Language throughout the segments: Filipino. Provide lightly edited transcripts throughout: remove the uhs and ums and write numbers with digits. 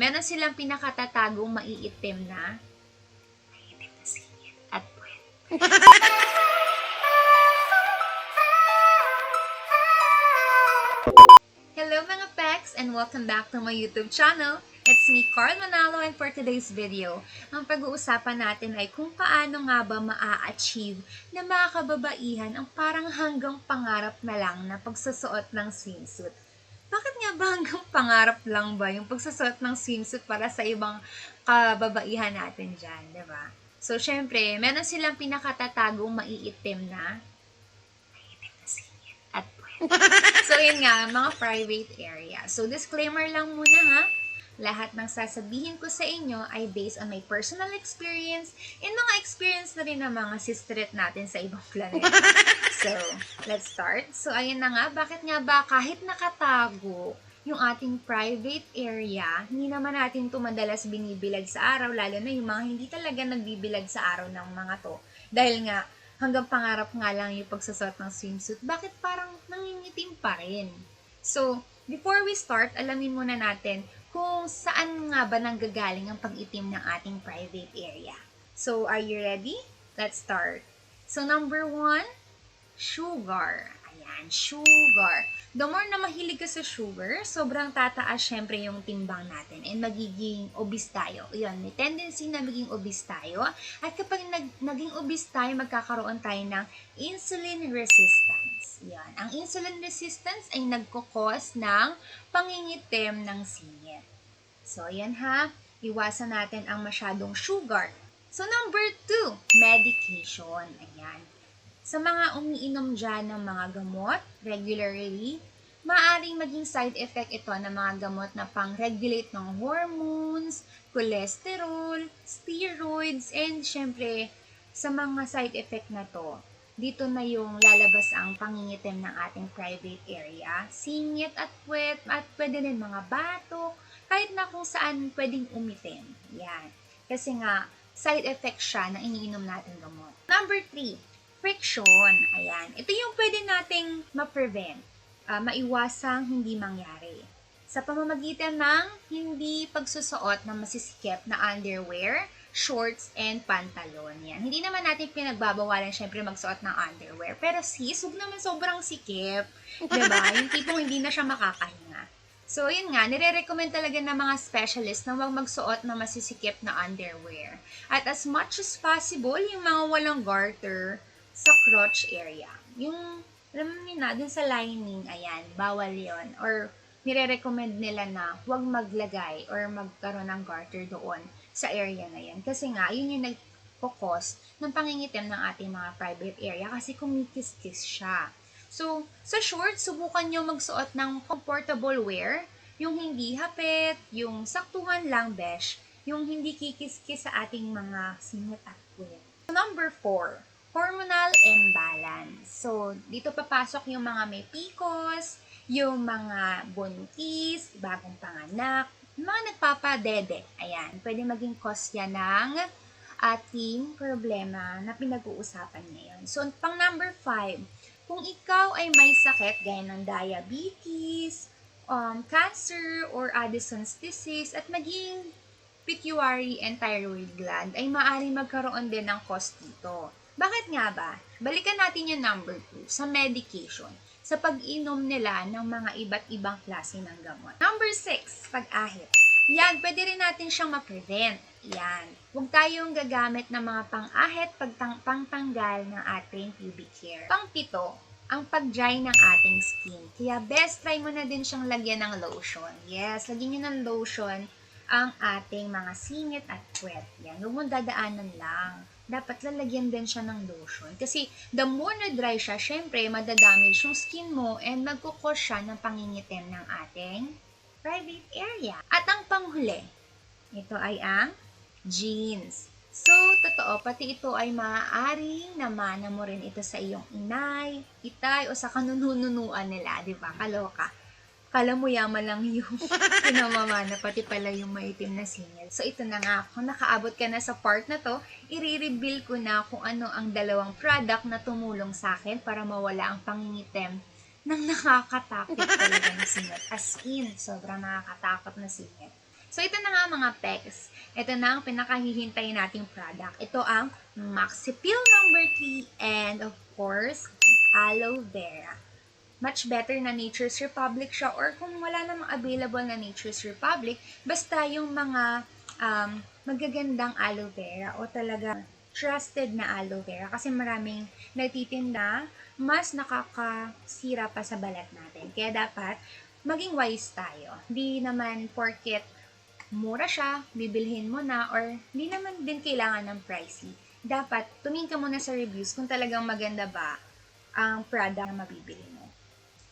meron silang pinakatatagong maiitim na singit at puwet. Hello mga pecs and welcome back to my YouTube channel. It's me, Carl Manalo, and for today's video, ang pag-uusapan natin ay kung paano nga ba maa-achieve na mga kababaihan ang parang hanggang pangarap na lang na pagsusuot ng swimsuit. Bakit nga ba hanggang pangarap lang ba yung pagsusuot ng swimsuit para sa ibang kababaihan natin dyan, diba? So, syempre, meron silang pinakatatagong maiitim na singit at puwet. So, yun nga, mga private area. So, disclaimer lang muna ha. Lahat ng sasabihin ko sa inyo ay based on my personal experience and mga experience na rin ng mga sisterit natin sa ibang planeta. So, let's start. So, ayun na nga, bakit nga ba kahit nakatago yung ating private area, hindi naman natin ito madalas binibilag sa araw, lalo na yung mga hindi talaga nagbibilag sa araw ng mga to. Dahil nga, hanggang pangarap nga lang yung pagsusot ng swimsuit, bakit parang nangingitim pa rin? So, before we start, alamin muna natin kung saan nga ba nanggagaling ang pag-itim ng ating private area. So, are you ready? Let's start. So, number 1, sugar. Ayan, sugar. The more na mahilig ka sa sugar, sobrang tataas syempre yung timbang natin and magiging obese tayo. Yun, may tendency na maging obese tayo. At kapag naging obese tayo, magkakaroon tayo ng insulin resistance. Yan. Ang insulin resistance ay nagkukos ng pangingitim ng singit. So, yan ha. Iwasan natin ang masyadong sugar. So, number 2, medication. Ayan. Sa mga umiinom dyan ng mga gamot regularly, maaaring maging side effect ito ng mga gamot na pang-regulate ng hormones, cholesterol, steroids, and syempre, sa mga side effect na to, dito na yung lalabas ang pangingitim ng ating private area, singit at puwet, at pwede rin mga batok, kahit na kung saan pwedeng umitim. Yan. Kasi nga, side effect siya na iniinom natin gamot. Number 3, friction. Ayan. Ito yung pwede nating ma-prevent, maiwasang hindi mangyari. Sa pamamagitan ng hindi pagsusuot ng masisikip na underwear, shorts, and pantalon. Yan. Hindi naman natin pinagbabawalan syempre magsuot ng underwear. Pero sis, huwag naman sobrang sikip. Diba? Yung tipong hindi na siya makakahinga. So, yun nga, nire-recommend talaga ng mga specialist na huwag magsuot ng masisikip na underwear. At as much as possible, yung mga walang garter sa crotch area. Yung, alam niyo na, dun sa lining, ayan, bawal yon. Or, nire-recommend nila na huwag maglagay or magkaroon ng garter doon sa area na yan. Kasi nga, yun yung nagpo-cause ng pangingitim ng ating mga private area kasi kumikis-kis siya. So, sa shorts, subukan nyo magsuot ng comfortable wear, yung hindi hapit, yung saktuhan lang besh, yung hindi kikis-kis sa ating mga singit at puwet. So, number 4, hormonal imbalance. So, dito papasok yung mga may PCOS, yung mga buntis, bagong panganak, mga nagpapadede. Ayan, pwede maging cause yan ng ating problema na pinag-uusapan ngayon. So, pang number 5, kung ikaw ay may sakit gaya ng diabetes, cancer, or Addison's disease, at maging pituitary and thyroid gland, ay maaaring magkaroon din ng cause dito. Bakit nga ba? Balikan natin yung number 2, sa medication, sa pag-inom nila ng mga iba't ibang klase ng gamot. Number 6, pag-ahit. Yan, pwede rin natin siyang ma-prevent. Yan. Huwag tayong gagamit ng mga pang-ahit, pangtanggal ng ating pubic hair. Pang-7, ang pag-dry ng ating skin. Kaya best try mo na din siyang lagyan ng lotion. Yes, lagyan nyo ng lotion ang ating mga singit at puwet. Yan, huwag mong dadaanan lang. Dapat lalagyan din siya ng lotion. Kasi the more na dry siya, syempre, madadamage yung skin mo and magkukos siya ng pangingitim ng ating private area. At ang panghuli, ito ay ang jeans. So, totoo, pati ito ay maaaring namana mo rin ito sa iyong inay, itay, o sa kanununuan nila, di ba? Kaloka. Kala mo yaman lang yung pinamamana, pati pala yung maitim na singil. So, ito na nga. Kung nakaabot ka na sa part na to, i-reveal ko na kung ano ang dalawang product na tumulong sa akin para mawala ang pangingitim ng nakakatakot talaga na singit. As in, sobrang nakakatakot na singit. So, ito na nga mga pecs. Ito na ang pinakahihintayin nating product. Ito ang Maxipil number 3 and of course, aloe vera. Much better na Nature's Republic siya or kung wala namang available na Nature's Republic, basta yung mga magagandang aloe vera o talaga trusted na aloe vera kasi maraming nagtitinda, mas nakakasira pa sa balat natin. Kaya dapat maging wise tayo. Hindi naman porket mura siya, bibilhin mo na, or hindi naman din kailangan ng pricey. Dapat tumingin ka muna sa reviews kung talagang maganda ba ang product na mabibili mo.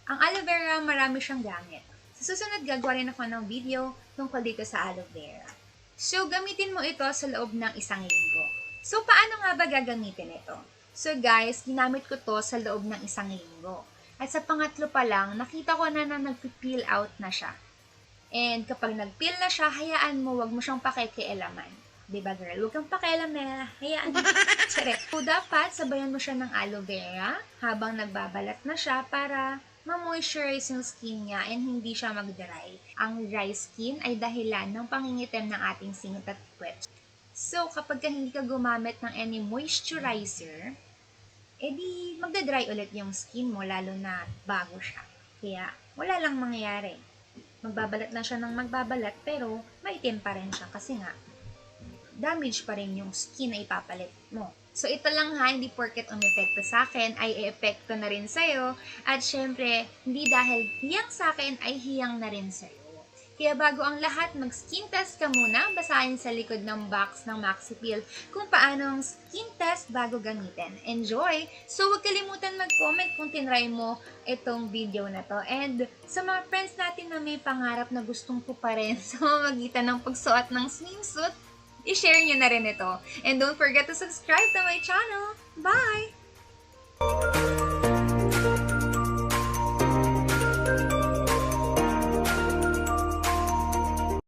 Ang aloe vera, marami siyang gamit. Sa susunod, gagawa rin ako ng video tungkol dito sa aloe vera. So, gamitin mo ito sa loob ng 1 linggo. So, paano nga ba gagamitin ito? So, guys, ginamit ko to sa loob ng 1 linggo. At sa pangatlo pa lang, nakita ko na nag-peel out na siya. And kapag nag-peel na siya, hayaan mo, wag mo siyang pakikialaman. Diba, girl? Huwag kang pakialamera. Hayaan mo. So, dapat sabayan mo siya ng aloe vera habang nagbabalat na siya para ma-moisturize yung skin niya and hindi siya mag-dry. Ang dry skin ay dahilan ng pangingitim ng ating singit at puwet. So, kapag hindi ka gumamit ng any moisturizer, edi magda-dry ulit yung skin mo lalo na bago siya. Kaya, wala lang mangyayari. Magbabalat lang siya ng magbabalat pero maitim pa rin siya kasi nga, damage pa rin yung skin na ipapalit mo. So, ito lang ha, hindi porket umepekto sa akin, ay e-epekto na rin sa'yo. At syempre, hindi dahil hiyang sa akin, ay hiyang na rin sa'yo. Kaya bago ang lahat, mag-skin test ka muna. Basahin sa likod ng box ng Maxipil kung paano ang skin test bago gamitin. Enjoy! So, huwag kalimutan mag-comment kung tinry mo itong video na to. And sa mga friends natin na may pangarap na gustong puparin sa mamagitan ng pagsuot ng swimsuit, i-share nyo na rin ito. And don't forget to subscribe to my channel. Bye!